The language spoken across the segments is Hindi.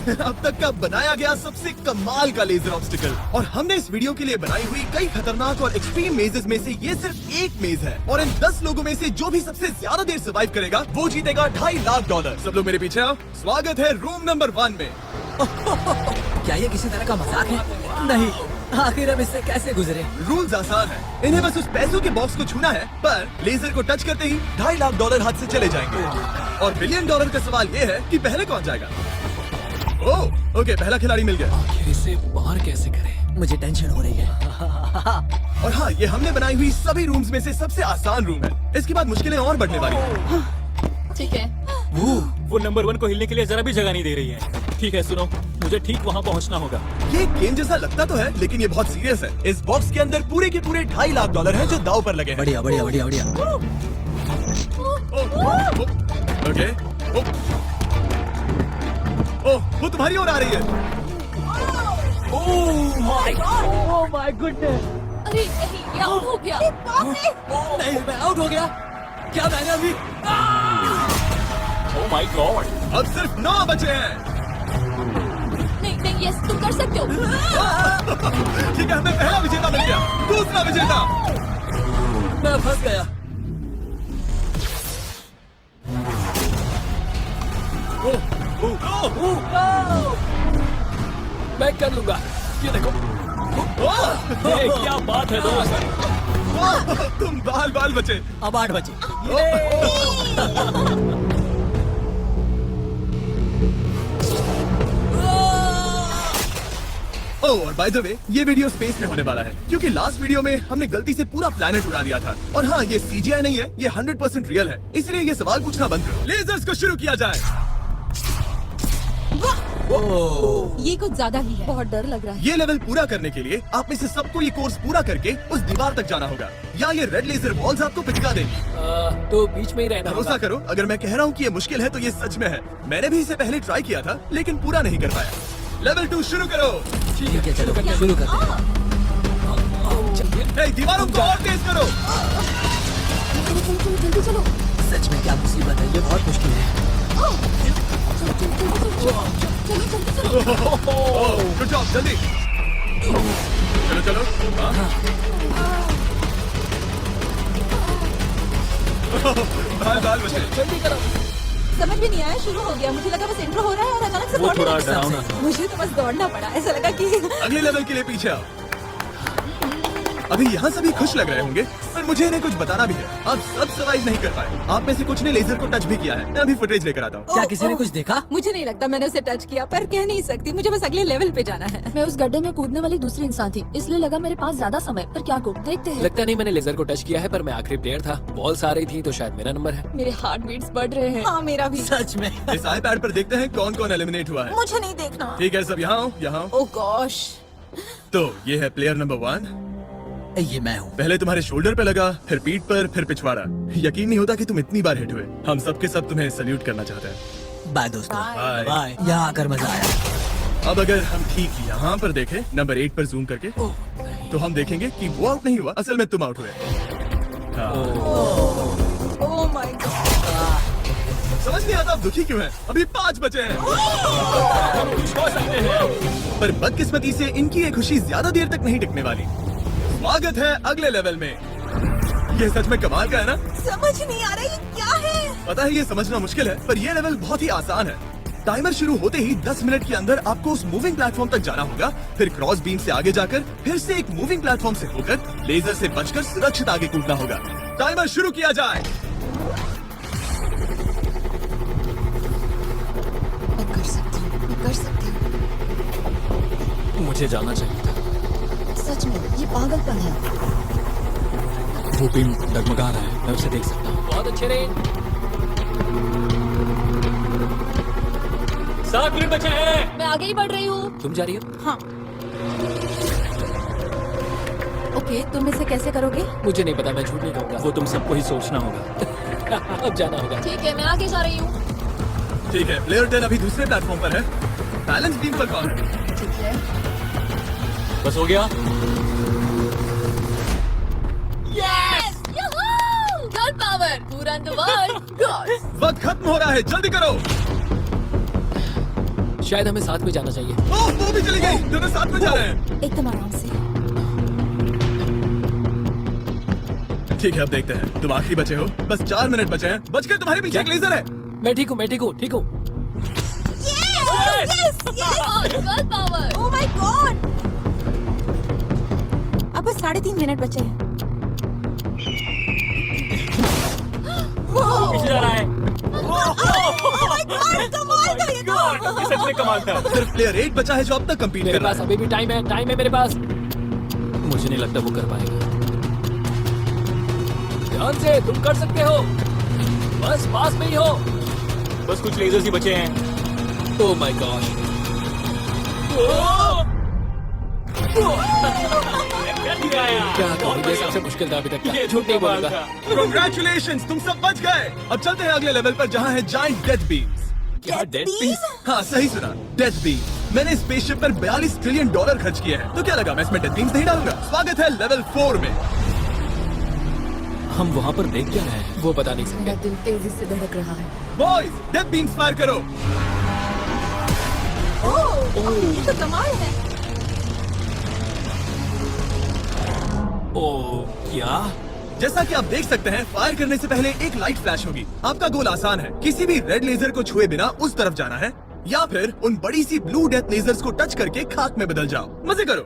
अब तक का बनाया गया सबसे कमाल का लेजर ऑब्स्टिकल। और हमने इस वीडियो के लिए बनाई हुई कई खतरनाक और एक्सट्रीम मेजेस में से ये सिर्फ एक मेज है। और इन 10 लोगों में से जो भी सबसे ज्यादा देर सर्वाइव करेगा वो जीतेगा $2.5 लाख। सब लोग मेरे पीछे आओ। स्वागत है रूम नंबर 1 में। क्या ये किसी तरह का मजाक है? नहीं, आखिर अब इससे कैसे गुजरे? रूल्स आसान है, इन्हें बस उस पैसों के बॉक्स को छूना है, पर लेजर को टच करते ही $2.5 लाख हाथ से चले जाएंगे। और $1 बिलियन का सवाल ये है कि पहले कौन जाएगा। ओह, ओके, पहला खिलाड़ी मिल गया। आखिर इसे बाहर कैसे करें? मुझे टेंशन हो रही है। और हाँ, ये हमने बनाई हुई सभी रूम्स में से सबसे आसान रूम है। इसके बाद मुश्किलें और बढ़ने वाली हैं। ठीक है। वो नंबर 1 को हिलने के लिए जरा भी जगह नहीं दे रही है। ठीक है, सुनो, मुझे ठीक वहाँ पहुँचना होगा। ये गेम जैसा लगता तो है, लेकिन ये बहुत सीरियस है। इस बॉक्स के अंदर पूरे के पूरे $2.5 लाख हैं जो दांव पर लगे हैं। बढ़िया बढ़िया बढ़िया बढ़िया। ओके, ओह, वो तुम्हारी ओर आ रही है। Oh my goodness! अरे नहीं, ये आउट हो गया। नहीं, मैं आउट हो गया। क्या मैंने अभी? Oh my God! अब सिर्फ 9 बचे हैं। नहीं नहीं, यस तुम कर सकते हो। ठीक है, हमें पहला विजेता मिल गया। दूसरा विजेता। मैं फंस गया। मैं कर लूंगा। ये देखो। ये क्या बात है दोस्त! तुम बाल बचे। अब 8 बचे। ओह, और बाय द वे, ये वीडियो स्पेस में होने वाला है, क्योंकि लास्ट वीडियो में हमने गलती से पूरा प्लेनेट उड़ा दिया था। और हाँ, ये CGI नहीं है, ये 100% रियल है। इसलिए ये सवाल पूछना बंद करो। लेजर्स को शुरू किया जाए। ये कुछ ज्यादा ही है, बहुत डर लग रहा है। ये लेवल पूरा करने के लिए आप में से सबको ये कोर्स पूरा करके उस दीवार तक जाना होगा, या ये रेड लेजर बॉल्स आपको पिचका देंगी। तो बीच में ही रहना भरोसा होगा। करो, अगर मैं कह रहा हूँ कि ये मुश्किल है तो ये सच में है। मैंने भी इसे पहले ट्राई किया था, लेकिन पूरा नहीं कर पाया। लेवल 2 शुरू करो। ठीक है, चलो शुरू करते हैं। हे, दीवारों को और तेज करो। चलो जल्दी चलो। सच में क्या मुसीबत है, ये बहुत मुश्किल है। गुड जॉब, जल्दी चलो चलो। बाल बचे। जल्दी करो। समझ भी नहीं आया, शुरू हो गया। मुझे लगा बस इंट्रो हो रहा है और अचानक से वो दौड़ने थोड़ा लगे। डरावना था। मुझे तो बस दौड़ना पड़ा। ऐसा लगा कि अगले लेवल के लिए पीछे आओ। अभी यहाँ सभी खुश लग रहे होंगे, पर मुझे इन्हें कुछ बताना भी है। आप सब सर्वाइव नहीं कर पाए। आप में से कुछ ने लेजर को टच भी किया है। मैं अभी फुटेज लेकर आता हूँ। क्या किसी ने कुछ देखा? मुझे नहीं लगता मैंने उसे टच किया, पर कह नहीं सकती। मुझे बस अगले लेवल पे जाना है। मैं उस गड्ढे में कूदने वाली दूसरी इंसान थी, इसलिए लगा मेरे पास ज्यादा समय। पर क्या को देखते हैं। लगता नहीं मैंने लेजर को टच किया है, पर मैं आखिरी प्लेयर था। बॉल्स आ रही थी तो शायद मेरा नंबर है। मेरे हार्ट बीट्स बढ़ रहे हैं। हाँ, मेरा भी। सच में? इस iPad पर देखते हैं कौन कौन एलिमिनेट हुआ है। मुझे नहीं देखना। ठीक है, सब यहाँ आओ, यहाँ आओ। ओह गॉश। तो ये है प्लेयर नंबर 1। ये मैं हूँ। पहले तुम्हारे शोल्डर पे लगा, फिर पीठ पर, फिर पिछवाड़ा। यकीन नहीं होता कि तुम इतनी बार हिट हुए। हम सबके सब तुम्हें सल्यूट करना चाहते हैं। बाय दोस्तों। बाय। बाय। यहाँ आकर मजा आया। अब अगर हम ठीक यहाँ पर देखें, नंबर 8 पर जूम करके, तो हम देखेंगे कि वो आउट नहीं हुआ, असल में तुम आउट हुए। हाँ। Oh my God. समझ नहीं आता आप दुखी क्यों हैं? अभी 5 बचे हैं। पर बदकिस्मती से इनकी ये खुशी ज्यादा देर तक नहीं टिकने वाली। स्वागत है अगले लेवल में। ये सच में कमाल का है ना? समझ नहीं आ रहा ये क्या है। पता है ये समझना मुश्किल है, पर ये लेवल बहुत ही आसान है। टाइमर शुरू होते ही 10 मिनट के अंदर आपको उस मूविंग प्लेटफॉर्म तक जाना होगा, फिर क्रॉस बीम से आगे जाकर फिर से एक मूविंग प्लेटफॉर्म से होकर लेजर से बचकर सुरक्षित आगे कूदना होगा। टाइमर शुरू किया जाए। मैं कर सकती हूँ, मैं कर सकती हूँ। मुझे जाना चाहिए था। सच में ये पागलपन है। वो बीम डगमगा रहा है, मैं उसे देख सकता हूँ। बहुत अच्छे रे। 7 मिनट बचे हैं। मैं आगे ही बढ़ रही हूँ। तुम जा रही हो? हाँ। ओके, तुम इसे कैसे करोगे? मुझे नहीं पता, मैं झूठ नहीं कहूँगा। वो तुम सबको ही सोचना होगा। अब जाना होगा। ठीक है, मैं आगे जा रही हूँ। ठीक है, प्लेयर 10 अभी दूसरे प्लेटफॉर्म पर है। बैलेंस बीम पर कौन है? ठीक है। बस हो गया। Yes! Yoohoo! Girl power! Who run the world? God! वक्त खत्म हो रहा है, जल्दी करो। शायद हमें साथ में जाना चाहिए। ओह, वो भी चली गई। दोनों साथ में जा रहे हैं। एकदम आराम से। ठीक है, अब देखते हैं। तुम आखिरी बचे हो। बस 4 मिनट बचे हैं। बचकर तुम्हारे पीछे एक लेजर है। मैं ठीक हूँ, मैं ठीक हूँ, ठीक हूँ। Girl power. Oh my God. अब बस 3.5 मिनट बचे हैं। पीछे जा रहा है। कमाल ये सच में कमाल था। सिर्फ प्लेयर 8 बचा है जो अब तक कंपीट मेरे कर रहा पास है। अभी भी टाइम है मेरे पास। मुझे नहीं लगता वो कर पाएगा। ध्यान से, तुम कर सकते हो। बस पास में ही हो। बस कुछ लेजर्स ही बचे हैं। Oh my gosh. क्या कहूँ, ये सबसे मुश्किल था अभी तक का। ये झूठ नहीं कमाल बोलूंगा। था। Congratulations, तुम सब बच गए। अब चलते हैं अगले लेवल पर जहाँ है जाइंट डेथ बीम्स। क्या डेड पीस? हाँ, सही सुना, डेथ बीम। मैंने स्पेसशिप पर $42 ट्रिलियन खर्च किए हैं। तो क्या लगा मैं इसमें डेथ बीम्स नहीं डालूंगा? स्वागत है लेवल 4 में। हम वहाँ पर देख क्या रहे हैं वो बता नहीं सकते। मेरा दिल तेजी से धड़क रहा है। बॉयज, डेथ बीम्स फायर करो। ओह, तो कमाल है। ओह क्या? जैसा कि आप देख सकते हैं, फायर करने से पहले एक लाइट फ्लैश होगी। आपका गोल आसान है, किसी भी रेड लेजर को छुए बिना उस तरफ जाना है, या फिर उन बड़ी सी ब्लू डेथ लेजर्स को टच करके खाक में बदल जाओ। मजे करो।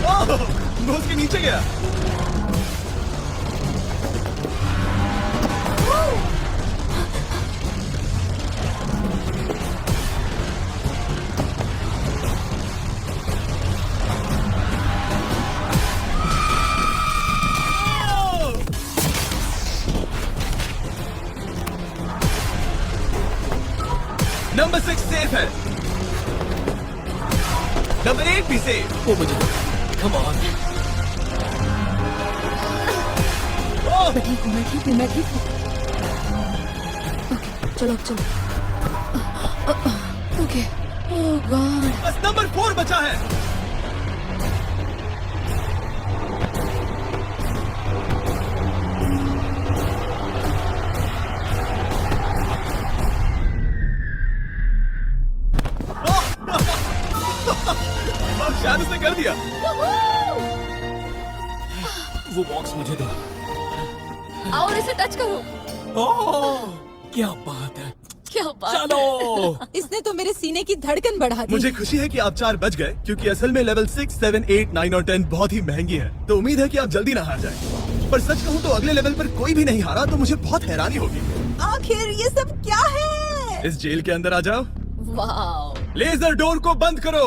ओह, वो उसके नीचे गया। नंबर 6 सेफ है। नंबर 8 भी सेफ। ओ मुझे कम ऑन। मैं ठीक हूँ, मैं ठीक हूँ, मैं ठीक हूँ। ओके, चलो अब चलो। ओके। ओह गॉड। बस नंबर 4 बचा है। अब शायद उसने कर दिया। वो बॉक्स मुझे दो। आओ और इसे टच करो। ओह क्या बात है। क्या बात चलो। है। इसने तो मेरे सीने की धड़कन बढ़ा दी। मुझे खुशी है कि आप 4 बच गए, क्योंकि असल में लेवल 6, 7, 8, 9 और 10 बहुत ही महंगी है। तो उम्मीद है कि आप जल्दी ना हार जाएं। पर सच कहूँ तो अगले लेवल पर कोई भी नहीं हारा तो मुझे बहुत हैरानी होगी। आखिर ये सब क्या है? इस जेल के अंदर आ जाओ। वाह। लेजर डोर को बंद करो।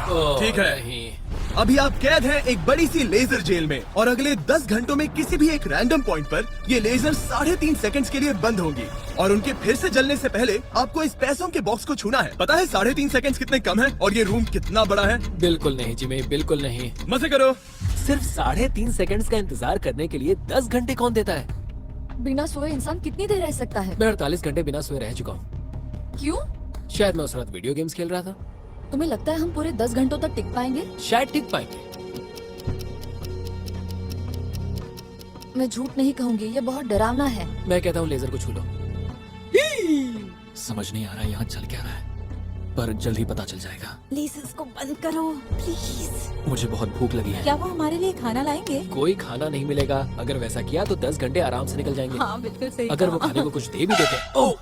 ओह, ठीक है। नहीं। अभी आप कैद हैं एक बड़ी सी लेजर जेल में, और अगले 10 घंटों में किसी भी एक रैंडम पॉइंट पर ये लेजर 3.5 सेकंड्स के लिए बंद होंगी, और उनके फिर से जलने से पहले आपको इस पैसों के बॉक्स को छूना है। पता है 3.5 सेकंड्स कितने कम है, और ये रूम कितना बड़ा है? बिल्कुल नहीं जिमी, बिल्कुल नहीं। मजे करो। सिर्फ 3.5 सेकंड्स का इंतजार करने के लिए 10 घंटे कौन देता है? बिना सोए इंसान कितनी देर रह सकता है? मैं 48 घंटे बिना सोए रह चुका हूँ। क्यों? शायद मैं उस रात वीडियो गेम्स खेल रहा था। तुम्हें लगता है हम पूरे 10 घंटों तक टिक पाएंगे? शायद टिक पाएंगे। मैं झूठ नहीं कहूंगी, ये बहुत डरावना है। मैं कहता हूँ लेजर को छू लो। समझ नहीं आ रहा यहाँ चल क्या रहा है, पर जल्द ही पता चल जाएगा। लेजर्स को बंद करो प्लीज। मुझे बहुत भूख लगी है। क्या वो हमारे लिए खाना लाएंगे? कोई खाना नहीं मिलेगा। अगर वैसा किया तो 10 घंटे आराम से निकल जाएंगे। हाँ बिल्कुल सही। अगर वो खाने को कुछ दे भी देते। ओह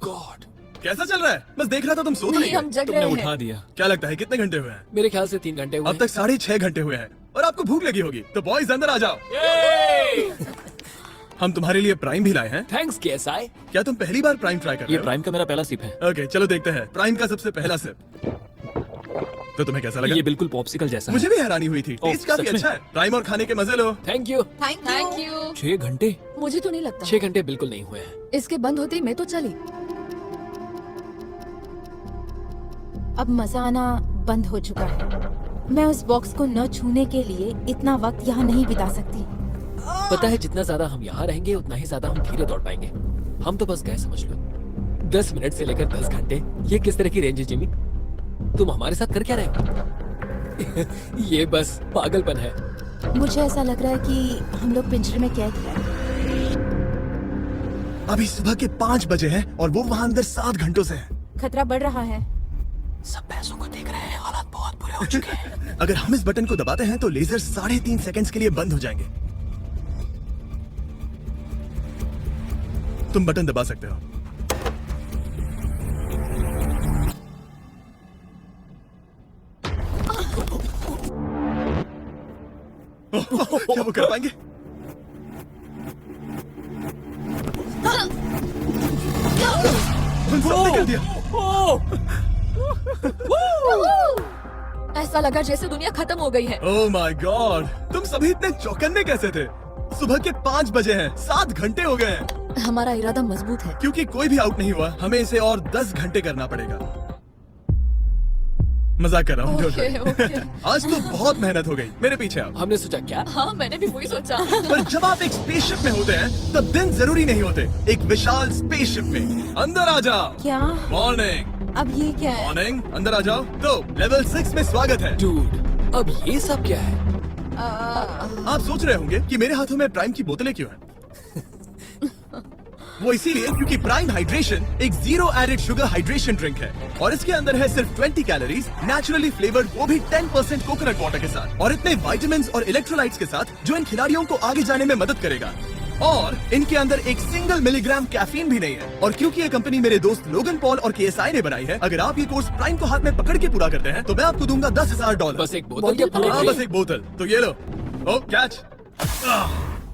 गॉड, कैसा चल रहा है? बस देख रहा था, तुम सो तो नहीं, नहीं हम गए। जग तुमने रहे उठा हैं। दिया। क्या लगता है कितने घंटे हुए हैं? मेरे ख्याल से 3 घंटे हुए अब तक 6.5 घंटे हुए हैं, और आपको भूख लगी होगी। तो बॉयज अंदर आ जाओ। हम तुम्हारे लिए प्राइम भी लाए हैं। Thanks KSI. क्या तुम पहली बार प्राइम ट्राई कर रहे ये हो? प्राइम का मेरा पहला सिप है। ओके, चलो देखते हैं प्राइम का सबसे पहला सिप। तो तुम्हें कैसा लगा? ये बिल्कुल पॉप्सिकल जैसा है। मुझे भी हैरानी हुई थी। टेस्ट काफी सच में? अच्छा है। प्राइम और खाने के मजे लो। Thank you. Thank you. 6 घंटे? मुझे तो नहीं लगता। 6 घंटे बिल्कुल नहीं हुए हैं। इसके बंद होते ही मैं तो चली। अब मजा आना बंद हो चुका है। मैं उस बॉक्स को न छूने के लिए इतना वक्त यहाँ नहीं बिता सकती। पता है जितना ज्यादा हम यहाँ रहेंगे उतना ही ज्यादा हम धीरे दौड़ पाएंगे। हम तो बस गए समझ लो। 10 मिनट से लेकर 10 घंटे, ये किस तरह की रेंज है जिमी? तुम हमारे साथ कर क्या रहे हो? ये बस पागलपन है। मुझे ऐसा लग रहा है कि हम लोग पिंजरे में कैद हैं। अभी सुबह के 5 बजे हैं और वो वहाँ अंदर 7 घंटों से है। खतरा बढ़ रहा है। सब पैसों को देख रहे हैं, हालात बहुत बुरे हो चुके हैं। अगर हम इस बटन को दबाते हैं तो लेजर 3.5 सेकंड्स के लिए बंद हो जाएंगे। तुम बटन दबा सकते हो। क्या वो कर पाएंगे? उन सबने कर दिया। ऐसा लगा जैसे दुनिया खत्म हो गई है। ओह माय गॉड, तुम सभी इतने चौकन्ने कैसे थे? सुबह के 5 बजे हैं, 7 घंटे हो गए हैं। हमारा इरादा मजबूत है। क्योंकि कोई भी आउट नहीं हुआ, हमें इसे और 10 घंटे करना पड़ेगा। मजाक कर रहा हूँ। don't worry। ओके। आज तो बहुत मेहनत हो गई। मेरे पीछे आओ। हमने सोचा क्या? हाँ, मैंने भी वही सोचा। पर जब आप एक स्पेसशिप में होते हैं तब दिन जरूरी नहीं होते। एक विशाल स्पेसशिप में अंदर आ जाओ। क्या? मॉर्निंग अब ये क्या है? मॉर्निंग, अंदर आ जाओ। तो लेवल 6 में स्वागत है। डूड, अब ये सब क्या है? आप सोच रहे होंगे कि मेरे हाथों में प्राइम की बोतलें क्यों हैं? वो इसीलिए क्योंकि प्राइम हाइड्रेशन एक zero added sugar hydration drink है और इसके अंदर है सिर्फ 20 कैलोरीज, नेचुरली फ्लेवर्ड, वो भी 10% कोकोनट वाटर के साथ, और इतने विटामिन्स और इलेक्ट्रोलाइट्स के साथ जो इन खिलाड़ियों को आगे जाने में मदद करेगा। और इनके अंदर एक सिंगल मिलीग्राम कैफीन भी नहीं है। और क्योंकि ये कंपनी मेरे दोस्त लोगन पॉल और KSI ने बनाई है, अगर आप ये कोर्स प्राइम को हाथ में पकड़ के पूरा करते हैं तो मैं आपको दूंगा $10,000। बस एक बोतल या पूरे हाँ, ड्रिंक? बस एक बोतल। तो ये लो। ओ कैच।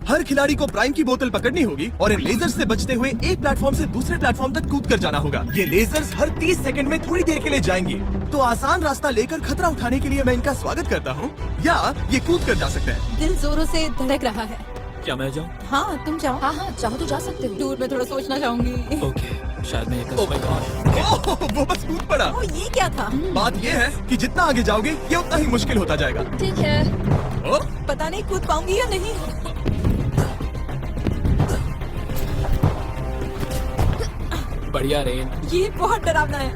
हर खिलाड़ी को प्राइम की बोतल पकड़नी होगी और इन लेजर से बचते हुए एक प्लेटफॉर्म से दूसरे प्लेटफॉर्म तक कूद कर जाना होगा। ये लेजर्स हर 30 सेकंड में थोड़ी देर के लिए जाएंगी। तो आसान रास्ता लेकर खतरा उठाने के लिए मैं इनका स्वागत करता हूँ, या ये कूद कर जा सकते हैं। दिल जोरों से धड़क रहा है। क्या मैं जाऊँ? हाँ, तुम जाओ। हाँ, चाहो तो जा सकते हो। दूर में थोड़ा सोचना चाहूंगी। ओके, शायद मैं ये कर Oh my सकता हूँ। God। वो बस कूद पड़ा। ओ, ये क्या था? बात ये है कि जितना आगे जाओगे ये उतना ही मुश्किल होता जाएगा। ठीक है। ओ, पता नहीं कूद पाऊंगी या नहीं। बढ़िया रेन। ये बहुत डरावना है।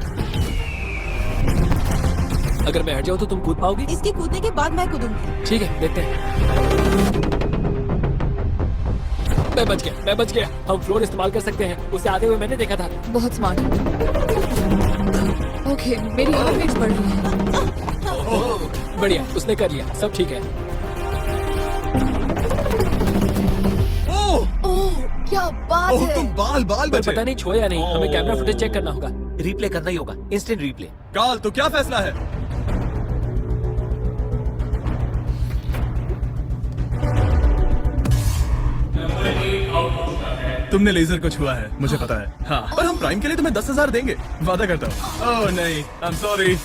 अगर मैं हट जाऊँ तो तुम कूद पाओगी? इसके कूदने के बाद मैं कूदूंगी। ठीक है, देखते हैं। मैं बच गया। हम फ्लोर इस्तेमाल कर सकते हैं, उसे आते हुए मैंने देखा था। बहुत स्मार्ट। ओके, मेरी हार्ट रेट बढ़ रही है। बढ़िया, उसने कर लिया, सब ठीक है। ओह, ओह, क्या बात ओह, है। तुम बाल पर बचे। पता नहीं छोया या नहीं, हमें कैमरा फुटेज चेक करना होगा। रिप्ले करना ही होगा, इंस्टेंट रिप्ले। काल, तो क्या फैसला है? तुमने लेजर को छुआ है, मुझे पता है। हाँ, पर हम प्राइम के लिए तुम्हें 10,000 देंगे, वादा करता हूँ। ओह नहीं, आई एम सॉरी।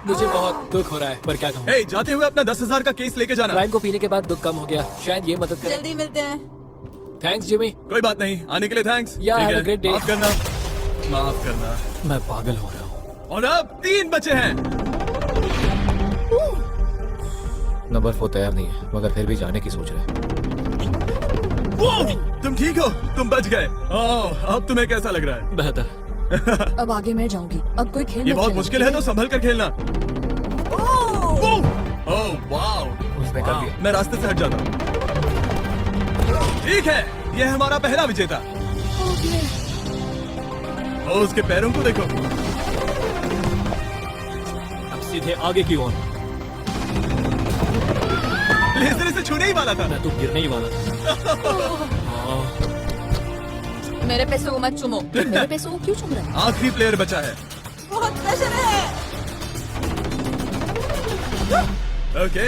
मुझे बहुत दुख हो रहा है, पर क्या कहूँ। हे, जाते हुए अपना 10,000 का केस लेके जाना। प्राइम को पीने के बाद दुख कम हो गया, शायद ये मदद करे। जल्दी मिलते हैं। Thanks Jimmy. कोई बात नहीं, आने के लिए थैंक्स। Yeah, ठीक have है, a great day. माफ करना, माफ करना। मैं पागल हो रहा हूँ। और अब 3 बचे हैं। नंबर 4 तैयार नहीं है, मगर फिर भी जाने की सोच रहे हैं। तुम ठीक हो? तुम बच गए। ओह, अब तुम्हें कैसा लग रहा है? बेहतर। अब आगे मैं जाऊंगी। अब कोई खेल ये मत बहुत खेलो, मुश्किल है, ठीक तो संभल कर खेलना। ओह वाओ, उसने कर दिया। मैं रास्ते से हट जाता हूँ। ठीक है, ये है हमारा पहला विजेता। ओके। और उसके पैरों को देखो। अब सीधे आगे की ओर। लेजर इसे छूने ही वाला था। मैं तो गिरने ही वाला था। मेरे पैसों को मत चुमो। मेरे पैसों को क्यों चुम रहे हो? आखिरी प्लेयर बचा है। बहुत प्रेशर है। ओके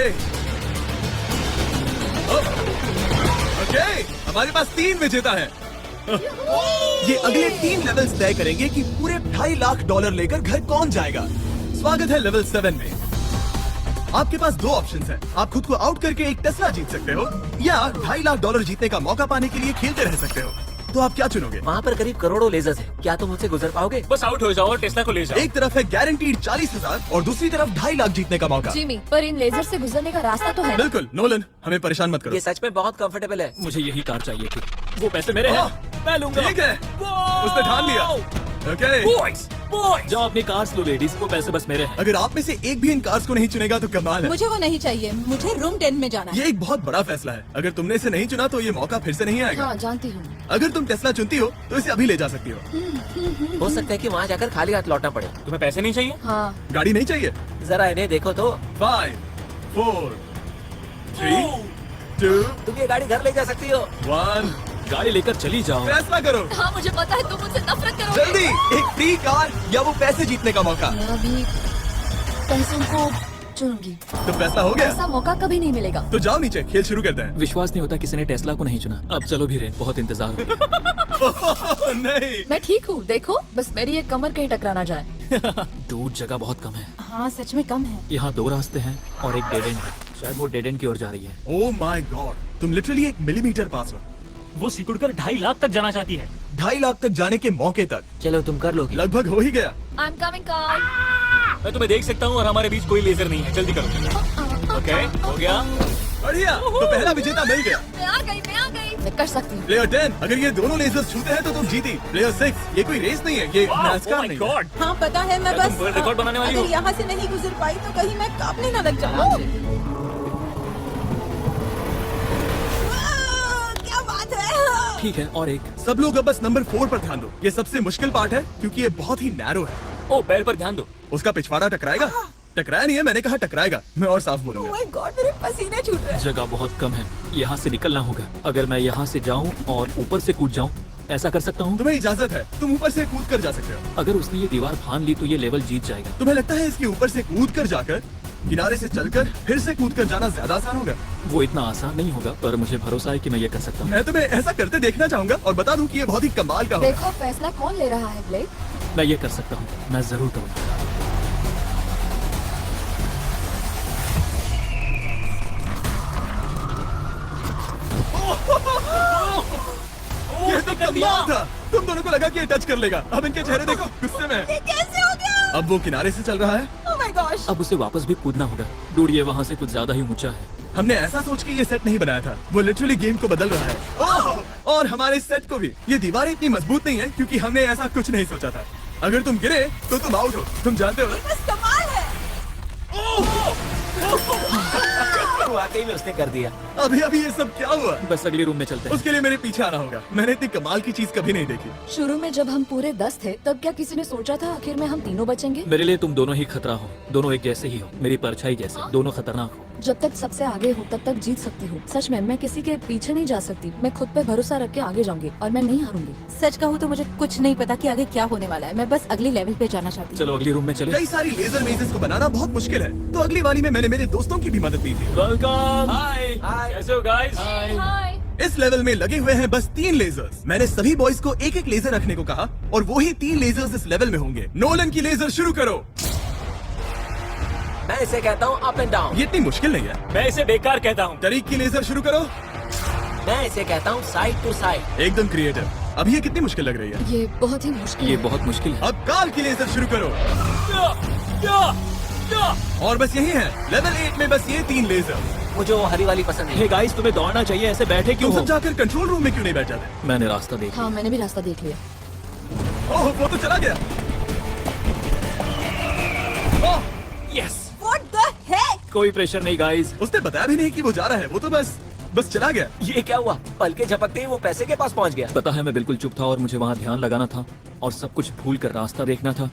ओके, हमारे पास 3 विजेता हैं। ये अगले 3 लेवल्स तय करेंगे कि पूरे $2.5 लाख लेकर घर कौन जाएगा। स्वागत है लेवल 7 में। आपके पास 2 ऑप्शंस हैं। आप खुद को आउट करके एक टेस्ला जीत सकते हो, या $2.5 लाख जीतने का मौका पाने के लिए खेलते रह सकते हो। तो आप क्या चुनोगे? वहाँ पर करीब करोड़ों लेजर्स हैं। क्या तुम उनसे गुजर पाओगे? बस आउट हो जाओ और टेस्ला को ले जाओ। एक तरफ है गारंटीड 40,000 और दूसरी तरफ $2.5 लाख जीतने का मौका। जिमी, पर इन लेजर से गुजरने का रास्ता तो है। बिल्कुल नोलन, हमें परेशान मत करो। ये सच में बहुत कंफर्टेबल है। मुझे यही कार चाहिए थी। वो पैसे मेरे हैं, ओह, मैं लूंगा। ठीक है, उसने ठान लिया। ओके, बॉयज, जाओ अपनी कार्स लो लेडीज, को पैसे बस मेरे हैं। अगर आप में से एक भी इन कार्स को नहीं चुनेगा तो कमाल है। मुझे वो नहीं चाहिए, मुझे रूम 10 में जाना है। ये एक बहुत बड़ा फैसला है। अगर तुमने इसे नहीं चुना तो ये मौका फिर से नहीं आएगा। हाँ जानती हूँ। अगर तुम टेस्ला चुनती हो तो इसे अभी ले जा सकती हो। हो सकता है कि वहाँ जाकर खाली हाथ लौटना पड़े। तुम्हें पैसे नहीं चाहिए? हाँ गाड़ी नहीं चाहिए? जरा इन्हें देखो तो, 5 4 3 2 तुम ये गाड़ी घर ले जा सकती हो। 1 गाड़ी लेकर चली जाओ। फैसला करो हाँ मुझे पता है तुम मुझसे नफरत करोगे। जल्दी। एक फ्री कार या वो पैसे जीतने का मौका। मैं अभी पैसों को चुनूंगी। तो फैसला हो गया? ऐसा मौका कभी नहीं मिलेगा। तो जाओ नीचे, खेल शुरू करते हैं। विश्वास नहीं होता किसी ने टेस्ला को नहीं चुना। अब चलो भी रे, बहुत इंतजार हो गया। नहीं, मैं ठीक हूँ, देखो बस मेरी एक कमर कहीं टकरा ना जाए। दूर जगह बहुत कम है। हाँ सच में कम है। यहाँ 2 रास्ते हैं और एक डेड एंड है। शायद वो डेड एंड की ओर जा रही है। ओह माय गॉड, तुम लिटरली 1 मिलीमीटर पास हो। वो सिकुड़कर 2.5 लाख तक जाना चाहती है। 2.5 लाख तक जाने के मौके तक चलो तुम कर लोगी। लगभग हो ही गया। I'm coming car। मैं तुम्हें देख सकता हूँ और हमारे बीच कोई लेजर नहीं है। जल्दी करो। ओके, हो गया। बढ़िया, तो पहला विजेता मिल गया। मैं आ गई। मैं कर सकती हूँ। प्लेयर 10, अगर ये दोनों लेजर्स छूते हैं तो तुम जीती। प्लेयर 6, ये कोई रेस नहीं है, ये NASCAR नहीं है। हाँ पता है, मैं क्या बस तुम वर्ल्ड रिकॉर्ड बनाने वाली हो? अगर यहाँ से नहीं गुजर पाई तो कहीं मैं कांपने न लग जाऊँ। क्या बात है। ठीक है, और एक। सब लोग अब बस नंबर 4 पर ध्यान दो। ये सबसे मुश्किल पार्ट है क्योंकि ये बहुत ही नैरो है। ओ, पैर पर ध्यान दो। उसका पिछवाड़ा टकराएगा? टकराया नहीं है, मैंने कहा टकराएगा। मैं और साफ बोलूंगा। माय गॉड, मेरे पसीने छूट रहे हैं। जगह बहुत कम है, यहाँ से निकलना होगा। अगर मैं यहाँ से जाऊँ और ऊपर से कूद जाऊँ, ऐसा कर सकता हूँ? तुम्हें इजाजत है, तुम ऊपर से कूद कर जा सकते हो। अगर उसने ये दीवार फान ली तो ये लेवल जीत जाएगा। तुम्हें लगता है इसके ऊपर से कूद कर जाकर किनारे से चलकर फिर से कूद कर जाना ज्यादा आसान होगा? वो इतना आसान नहीं होगा, पर मुझे भरोसा है कि मैं ये कर सकता हूँ। मैं तुम्हें ऐसा करते देखना चाहूंगा और बता दूं कि ये बहुत ही कमाल का होगा। देखो फैसला कौन ले रहा है ब्लेक? मैं ये कर सकता हूँ, मैं जरूर करूँगा। ये तो कमाल था। तुम दोनों को लगा कि ये टच कर लेगा। अब इनके चेहरे देखो, गुस्से में है। कैसे हो गया? अब वो किनारे से चल रहा है। Oh my gosh. अब उसे वापस भी कूदना होगा। डूड, ये वहाँ से कुछ ज्यादा ही ऊंचा है। हमने ऐसा सोच के ये सेट नहीं बनाया था। वो लिटरली गेम को बदल रहा है। ओह! और हमारे सेट को भी। ये दीवारें इतनी मजबूत नहीं है क्योंकि हमने ऐसा कुछ नहीं सोचा था। अगर तुम गिरे तो तुम आउट हो, तुम जानते हो ना? बस कमाल है। वाकई में उसने कर दिया। अभी अभी ये सब क्या हुआ? बस अगले रूम में चलते हैं। उसके लिए मेरे पीछे आना होगा। मैंने इतनी कमाल की चीज कभी नहीं देखी। शुरू में जब हम पूरे 10 थे तब क्या किसी ने सोचा था आखिर में हम तीनों बचेंगे? मेरे लिए तुम दोनों ही खतरा हो। दोनों एक जैसे ही हो, मेरी परछाई जैसे। दोनों खतरनाक हो। जब तक सबसे आगे हूँ तब तक जीत सकती हूँ। सच में मैं किसी के पीछे नहीं जा सकती। मैं खुद पे भरोसा रख के आगे जाऊंगी और मैं नहीं हारूंगी। सच कहूँ तो मुझे कुछ नहीं पता कि आगे क्या होने वाला है। मैं बस अगले लेवल पे जाना चाहती हूँ। चलो अगली रूम में चले। कई सारी लेजर मेजेस को बनाना बहुत मुश्किल है, तो अगली वाली में मैंने मेरे दोस्तों की भी मदद ली थी। वेलकम। हाय, कैसे हो गाइस? इस लेवल में लगे हुए हैं बस 3 लेजर्स। मैंने सभी बॉयज को एक एक लेजर रखने को कहा और वो ही 3 लेजर्स इस लेवल में होंगे। नोलन की लेजर शुरू करो। मैं इसे कहता हूँ अप एंड डाउन। ये इतनी मुश्किल नहीं है। मैं इसे बेकार कहता हूँ। तरीक की लेजर शुरू करो। मैं इसे कहता हूँ साइड टू साइड। एकदम क्रिएटिव। अब ये कितनी मुश्किल लग रही है? ये बहुत ही मुश्किल ये है। बहुत मुश्किल है। अब काल की लेजर शुरू करो। और बस यही है लेवल 8 में, बस ये 3 लेजर। मुझे वो हरी वाली पसंद हे नहीं। गाइस, तुम्हें दौड़ना चाहिए, ऐसे बैठे क्यों तुम हो? सब जाकर कंट्रोल रूम में क्यों नहीं बैठ जाते? मैंने रास्ता देखा। हाँ मैंने भी रास्ता देख लिया। ओह, वो तो चला गया। ओह, यस। What the heck? कोई प्रेशर नहीं गाइस। उसने बताया भी नहीं कि वो जा रहा है। वो तो बस चला गया। ये क्या हुआ? पलके झपकते ही वो पैसे के पास पहुँच गया। पता है, मैं बिल्कुल चुप था और मुझे वहाँ ध्यान लगाना था और सब कुछ भूल कर रास्ता देखना था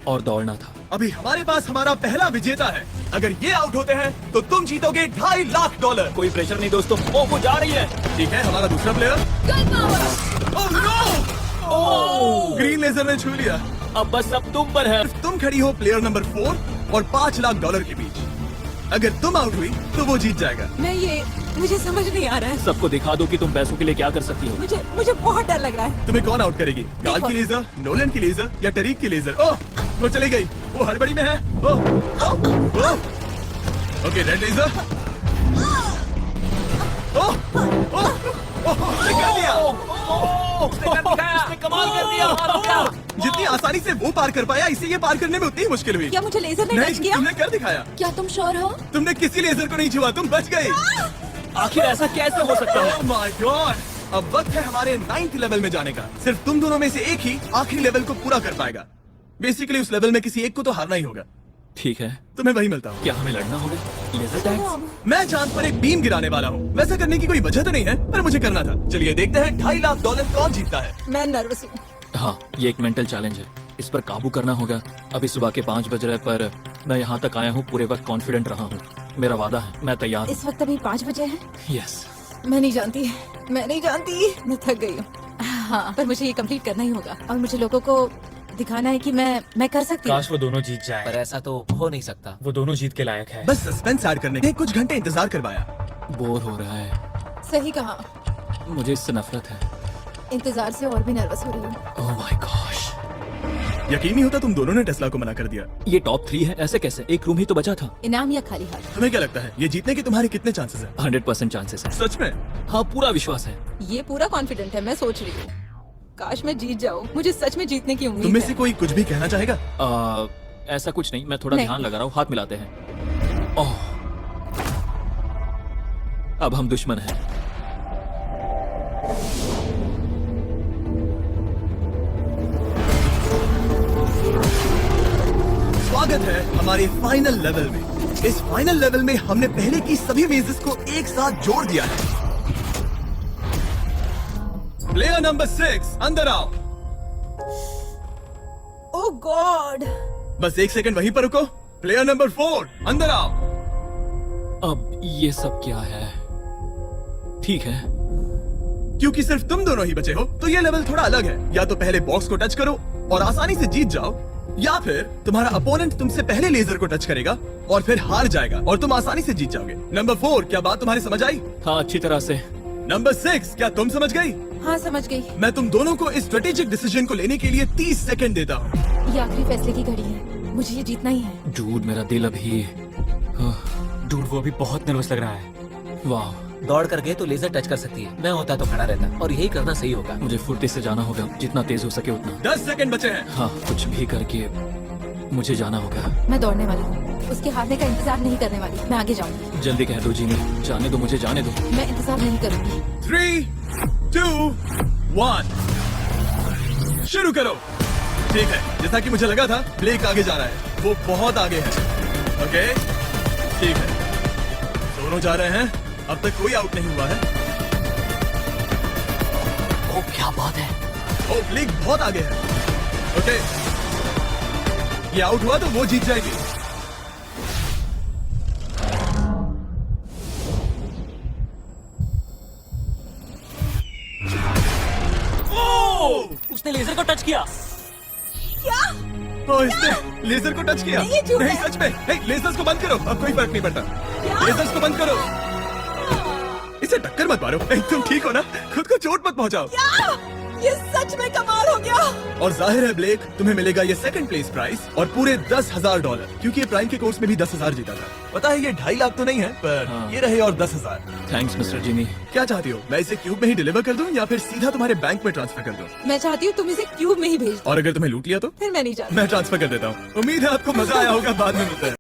और दौड़ना था। अभी हमारे पास हमारा पहला विजेता है। अगर ये आउट होते हैं तो तुम जीतोगे $2.5 लाख। कोई प्रेशर नहीं दोस्तों। ओ, वो जा रही है। ठीक है, हमारा दूसरा player. Oh no! Green laser ने छू लिया। अब बस सब तुम पर है। तुम खड़ी हो प्लेयर नंबर 4 और $5 लाख के बीच। अगर तुम आउट हुई तो वो जीत जाएगा। मुझे समझ नहीं आ रहा है। सबको दिखा दो कि तुम पैसों के लिए क्या कर सकती हो। मुझे बहुत डर लग रहा है। तुम्हें कौन आउट करेगी? काल की लेजर, नोलन की लेजर या टरीक की लेजर? ओह, वो चली गई। वो हड़बड़ी में है। ओह, ओके, रेड लेजर। ओह, ओह, ओह, निकाल दिया। उसने कमाल कर दिया। जितनी आसानी से वो पार कर पाया, इसे ये पार करने में उतनी ही मुश्किल हुई। क्या मुझे लेजर ने टच नहीं, किया? तुमने कर दिखाया। क्या तुम श्योर हो? तुमने किसी लेजर को नहीं छुआ, तुम बच गई। आखिर ऐसा कैसे हो सकता है? Oh my God! अब वक्त है हमारे 9th लेवल में जाने का। सिर्फ तुम दोनों में से एक ही आखिरी लेवल को पूरा कर पाएगा। बेसिकली उस लेवल में किसी एक को तो हारना ही होगा। ठीक है, तो मैं वही मिलता हूँ। क्या हमें लड़ना होगा? Laser tags? मैं चांद पर एक बीम गिराने वाला हूँ। वैसा करने की कोई वजह तो नहीं है, पर मुझे करना था। चलिए देखते हैं $2.5 लाख कौन जीतता है। मैं नर्वस हूँ। हाँ, ये एक मेंटल चैलेंज है, इस पर काबू करना होगा। अभी सुबह के 5 बज रहे, पर मैं यहाँ तक आया हूँ, पूरे वक्त कॉन्फिडेंट रहा हूँ। मेरा वादा है, मैं तैयार इस वक्त अभी 5 बजे है। हूँ। यस। मैं नहीं जानती, मैं थक गई हूँ। हाँ, पर मुझे ये कंप्लीट करना ही होगा और मुझे लोगों को दिखाना है कि मैं कर सकती हूँ। काश वो दोनों जीत पर जाए। ऐसा तो हो नहीं सकता। वो दोनों जीत के लायक है। बस सस्पेंस ऐड करने के कुछ घंटे इंतजार करवाया। बोर हो रहा है, सही कहा, मुझे इससे नफरत है। इंतजार से और भी नर्वस हो रही हूँ। ओह माय गॉश, यकीन नहीं होता तुम दोनों ने टेस्ला को मना कर दिया। ये टॉप 3 है, ऐसे कैसे? एक रूम ही तो बचा था। इनाम या खाली हाथ? तुम्हें क्या लगता है ये जीतने के तुम्हारे कितने चांसेस हैं? 100% चांसेस है। सच में? हाँ, पूरा विश्वास है। ये पूरा कॉन्फिडेंट है। मैं सोच रही हूँ काश मैं जीत जाऊँ। मुझे सच में जीतने की तुम उम्मीद में है। से कोई कुछ भी कहना चाहेगा? ऐसा कुछ नहीं, मैं थोड़ा नहीं। ध्यान लगा रहा हूँ। हाथ मिलाते हैं। ओह, अब हम दुश्मन हैं। स्वागत है हमारे फाइनल लेवल में। इस फाइनल लेवल में हमने पहले की सभी मेजेस को एक साथ जोड़ दिया है। प्लेयर नंबर 6 अंदर आओ। ओह गॉड, बस 1 सेकंड वहीं पर रुको। प्लेयर नंबर 4 अंदर आओ। अब ये सब क्या है? ठीक है, क्योंकि सिर्फ तुम दोनों ही बचे हो, तो ये लेवल थोड़ा अलग है। या तो पहले बॉक्स को टच करो और आसानी से जीत जाओ, या फिर तुम्हारा अपोनेंट तुमसे पहले लेजर को टच करेगा और फिर हार जाएगा और तुम आसानी से जीत जाओगे। नंबर 4, क्या बात तुम्हारी समझ आई? हाँ, अच्छी तरह से। नंबर 6, क्या तुम समझ गई? हाँ समझ गई। मैं तुम दोनों को इस स्ट्रेटेजिक डिसीजन को लेने के लिए 30 सेकंड देता हूँ। ये आखिरी फैसले की घड़ी है, मुझे ये जीतना ही है। डूड, मेरा दिल अभी डूड, वो अभी बहुत नर्वस लग रहा है। वाह, दौड़ कर गए तो लेजर टच कर सकती है। मैं होता तो खड़ा रहता और यही करना सही होगा। मुझे फुर्ती से जाना होगा, जितना तेज हो सके उतना। 10 सेकंड बचे हैं। हाँ, कुछ भी करके मुझे जाना होगा। मैं दौड़ने वाली हूँ, उसके हारने का इंतजार नहीं करने वाली। मैं आगे जाऊंगी। जल्दी कह दो जीनी, जाने दो, मुझे जाने दो। मैं इंतजार नहीं करूंगी। 3, 2, 1 शुरू करो। ठीक है, जैसा कि मुझे लगा था, ब्लेक आगे जा रहा है। वो बहुत आगे है। ओके, ठीक है, दोनों जा रहे हैं। अब तक कोई आउट नहीं हुआ है। ओ, क्या बात है। ओ, ब्लेक बहुत आगे है। ओके, ये आउट हुआ तो वो जीत जाएगी। उसने लेजर को टच किया। ओ, इसने लेजर को टच किया। नहीं, ये झूठ नहीं, है। सच में। हे, लेजर्स को बंद करो, अब कोई फर्क नहीं पड़ता। लेजर्स को बंद करो। इसे टक्कर मत मारो। हे, तुम ठीक हो ना? खुद को चोट मत पहुंचाओ। ये सच में कमाल हो गया। और जाहिर है ब्लेक, तुम्हें मिलेगा ये सेकंड प्लेस प्राइस और पूरे $10,000, क्योंकि ये प्राइम के कोर्स में भी 10,000 जीता था। पता है ये 2.5 लाख तो नहीं है, पर हाँ। ये रहे और 10,000। थैंक्स मिस्टर जीनी। क्या चाहती हो, मैं इसे क्यूब में ही डिलीवर कर दूं या फिर सीधा तुम्हारे बैंक में ट्रांसफर कर दूं? मैं चाहती हूँ तुम इसे क्यूब में ही भेज दो। और अगर तुम्हें लूट लिया तो? फिर मैं नहीं चाहती। मैं ट्रांसफर कर देता हूँ। उम्मीद है आपको मजा आया होगा। बाद में मिलते हैं।